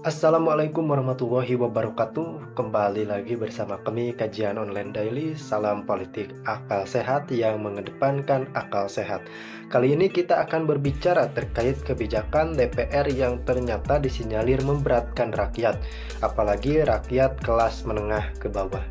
Assalamualaikum warahmatullahi wabarakatuh. Kembali lagi bersama kami kajian online daily. Salam politik akal sehat yang mengedepankan akal sehat. Kali ini kita akan berbicara terkait kebijakan DPR yang ternyata disinyalir memberatkan rakyat, apalagi rakyat kelas menengah ke bawah.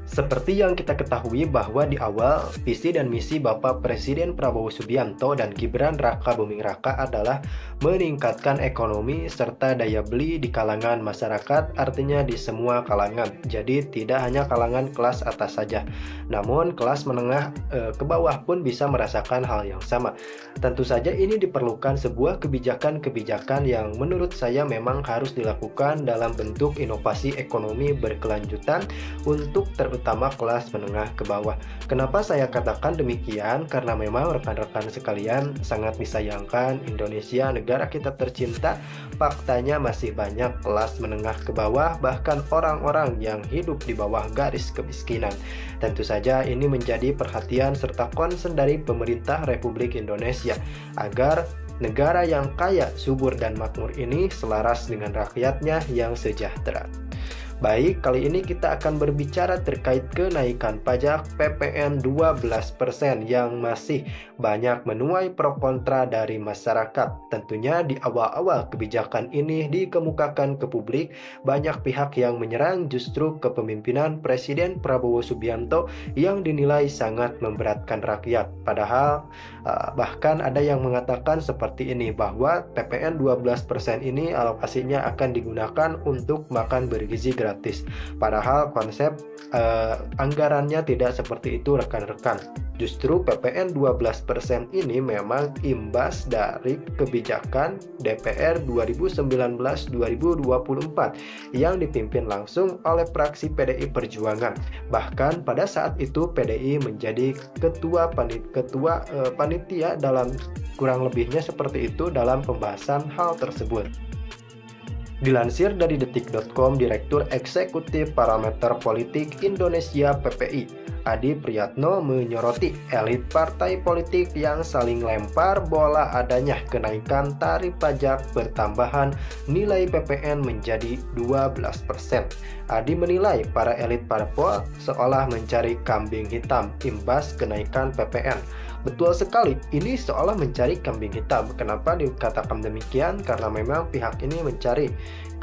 Seperti yang kita ketahui bahwa di awal, visi dan misi Bapak Presiden Prabowo Subianto dan Gibran Raka Buming Raka adalah meningkatkan ekonomi serta daya beli di kalangan masyarakat, artinya di semua kalangan. Jadi tidak hanya kalangan kelas atas saja, namun kelas menengah ke bawah pun bisa merasakan hal yang sama. Tentu saja ini diperlukan sebuah kebijakan-kebijakan yang menurut saya memang harus dilakukan dalam bentuk inovasi ekonomi berkelanjutan untuk terutama kelas menengah ke bawah. Kenapa saya katakan demikian? Karena memang rekan-rekan sekalian sangat disayangkan Indonesia, negara kita tercinta, faktanya masih banyak kelas menengah ke bawah, bahkan orang-orang yang hidup di bawah garis kemiskinan. Tentu saja ini menjadi perhatian serta concern dari pemerintah Republik Indonesia agar negara yang kaya, subur, dan makmur ini selaras dengan rakyatnya yang sejahtera. Baik, kali ini kita akan berbicara terkait kenaikan pajak PPN 12% yang masih banyak menuai pro kontra dari masyarakat. Tentunya di awal-awal kebijakan ini dikemukakan ke publik, banyak pihak yang menyerang justru kepemimpinan Presiden Prabowo Subianto yang dinilai sangat memberatkan rakyat. Padahal bahkan ada yang mengatakan seperti ini, bahwa PPN 12% ini alokasinya akan digunakan untuk makan bergizi gratis. Padahal konsep anggarannya tidak seperti itu, rekan-rekan. Justru PPN 12% ini memang imbas dari kebijakan DPR 2019-2024 yang dipimpin langsung oleh fraksi PDI Perjuangan. Bahkan pada saat itu PDI menjadi ketua panitia dalam kurang lebihnya seperti itu dalam pembahasan hal tersebut. Dilansir dari detik.com, Direktur Eksekutif Parameter Politik Indonesia PPI, Adi Priyatno menyoroti elit partai politik yang saling lempar bola adanya kenaikan tarif pajak bertambahan nilai PPN menjadi 12%. Adi menilai para elit parpol seolah mencari kambing hitam imbas kenaikan PPN. Betul sekali, ini seolah mencari kambing hitam. Kenapa dikatakan demikian? Karena memang pihak ini mencari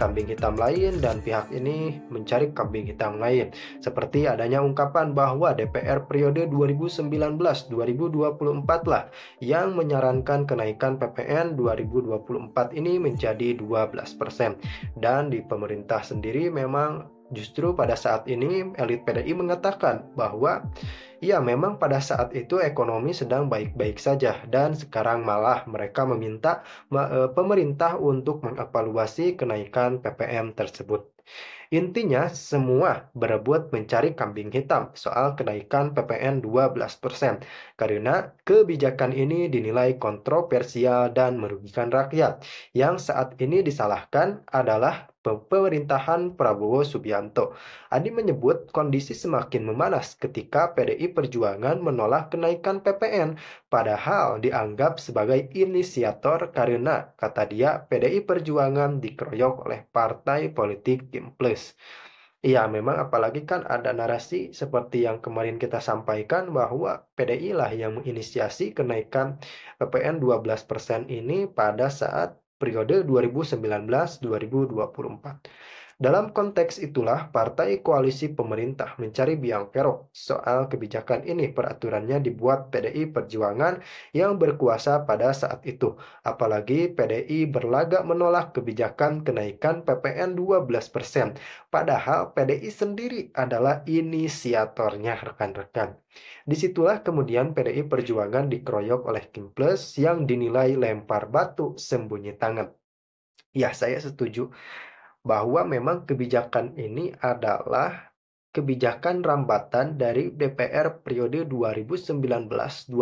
kambing hitam lain dan pihak ini mencari kambing hitam lain. Seperti adanya ungkapan bahwa DPR periode 2019-2024 lah yang menyarankan kenaikan PPN 2024 ini menjadi 12%. Dan di pemerintah sendiri memang justru pada saat ini elit PDI mengatakan bahwa ya memang pada saat itu ekonomi sedang baik-baik saja dan sekarang malah mereka meminta pemerintah untuk mengevaluasi kenaikan PPN tersebut. Intinya semua berebut mencari kambing hitam soal kenaikan PPN 12% karena kebijakan ini dinilai kontroversial dan merugikan rakyat. Yang saat ini disalahkan adalah pemerintahan Prabowo Subianto. Adi menyebut kondisi semakin memanas ketika PDI Perjuangan menolak kenaikan PPN, padahal dianggap sebagai inisiator karena, kata dia, PDI Perjuangan dikeroyok oleh partai politik Kim Plus. Iya, memang apalagi kan ada narasi seperti yang kemarin kita sampaikan bahwa PDI lah yang menginisiasi kenaikan PPN 12% ini pada saat periode 2019-2024. Dalam konteks itulah partai koalisi pemerintah mencari biang kerok soal kebijakan ini. Peraturannya dibuat PDI Perjuangan yang berkuasa pada saat itu. Apalagi PDI berlagak menolak kebijakan kenaikan PPN 12%. Padahal PDI sendiri adalah inisiatornya, rekan-rekan. Disitulah kemudian PDI Perjuangan dikeroyok oleh Kim Plus yang dinilai lempar batu sembunyi tangan. Ya, saya setuju bahwa memang kebijakan ini adalah kebijakan rambatan dari DPR periode 2019-2024.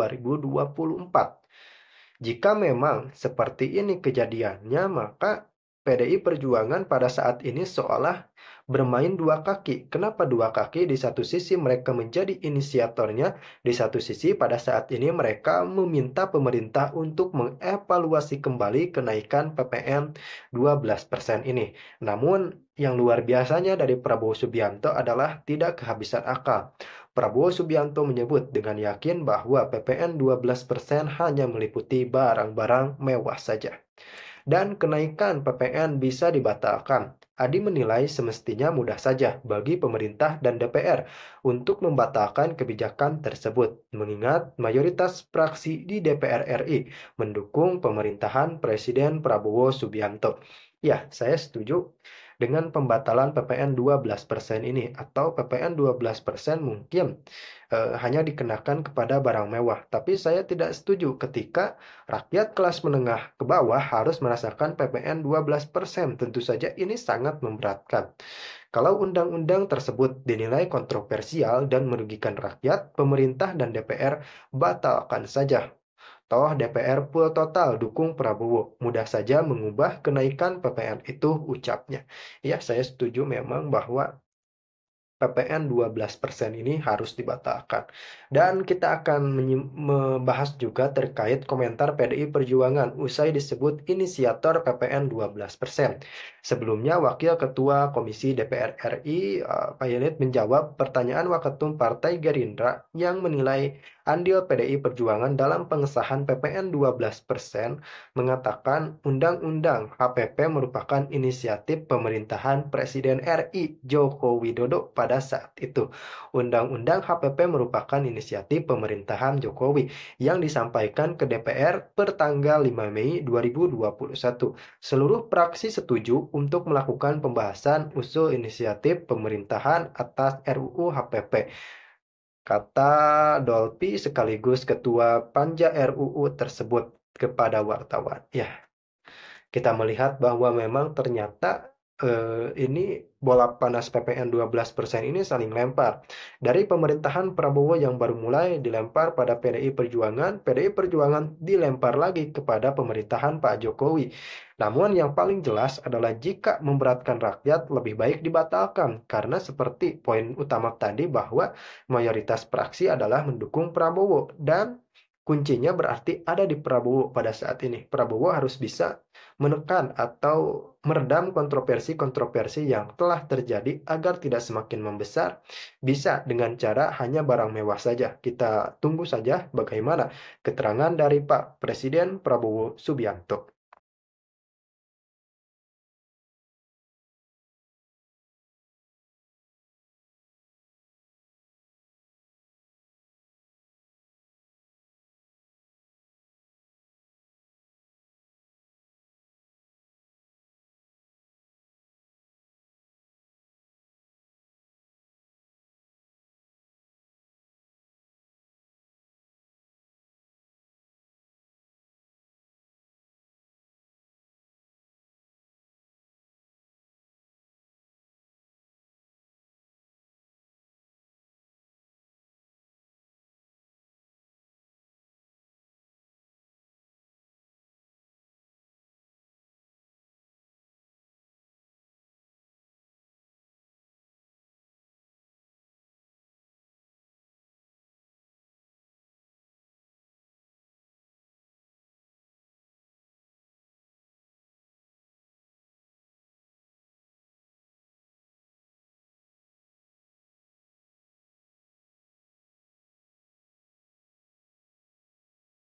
Jika memang seperti ini kejadiannya, maka PDI Perjuangan pada saat ini seolah bermain dua kaki. Kenapa dua kaki? Di satu sisi mereka menjadi inisiatornya, di satu sisi pada saat ini mereka meminta pemerintah untuk mengevaluasi kembali kenaikan PPN 12% ini. Namun yang luar biasanya dari Prabowo Subianto adalah tidak kehabisan akal. Prabowo Subianto menyebut dengan yakin bahwa PPN 12% hanya meliputi barang-barang mewah saja dan kenaikan PPN bisa dibatalkan. Adi menilai semestinya mudah saja bagi pemerintah dan DPR untuk membatalkan kebijakan tersebut, mengingat mayoritas fraksi di DPR RI mendukung pemerintahan Presiden Prabowo Subianto. Ya, saya setuju dengan pembatalan PPN 12% ini, atau PPN 12% mungkin hanya dikenakan kepada barang mewah. Tapi saya tidak setuju ketika rakyat kelas menengah ke bawah harus merasakan PPN 12%. Tentu saja ini sangat memberatkan. Kalau undang-undang tersebut dinilai kontroversial dan merugikan rakyat, pemerintah dan DPR batalkan saja. Toh DPR full total dukung Prabowo. Mudah saja mengubah kenaikan PPN itu, ucapnya. Ya, saya setuju memang bahwa PPN 12% ini harus dibatalkan. Dan kita akan membahas juga terkait komentar PDI Perjuangan usai disebut inisiator PPN 12%. Sebelumnya, Wakil Ketua Komisi DPR RI, Pak Yelid, menjawab pertanyaan Waketum Partai Gerindra yang menilai andil PDI Perjuangan dalam pengesahan PPN 12%, mengatakan Undang-Undang HPP merupakan inisiatif pemerintahan Presiden RI Joko Widodo pada saat itu. Undang-Undang HPP merupakan inisiatif pemerintahan Jokowi yang disampaikan ke DPR per tanggal 5 Mei 2021. Seluruh fraksi setuju untuk melakukan pembahasan usul inisiatif pemerintahan atas RUU HPP, kata Dolpi sekaligus ketua Panja RUU tersebut kepada wartawan. Ya, kita melihat bahwa memang ternyata ini bola panas PPN 12% ini saling lempar. Dari pemerintahan Prabowo yang baru mulai dilempar pada PDI Perjuangan dilempar lagi kepada pemerintahan Pak Jokowi. Namun yang paling jelas adalah jika memberatkan rakyat lebih baik dibatalkan, karena seperti poin utama tadi bahwa mayoritas fraksi adalah mendukung Prabowo dan kuncinya berarti ada di Prabowo pada saat ini. Prabowo harus bisa menekan atau meredam kontroversi-kontroversi yang telah terjadi agar tidak semakin membesar, bisa dengan cara hanya barang mewah saja. Kita tunggu saja bagaimana keterangan dari Pak Presiden Prabowo Subianto.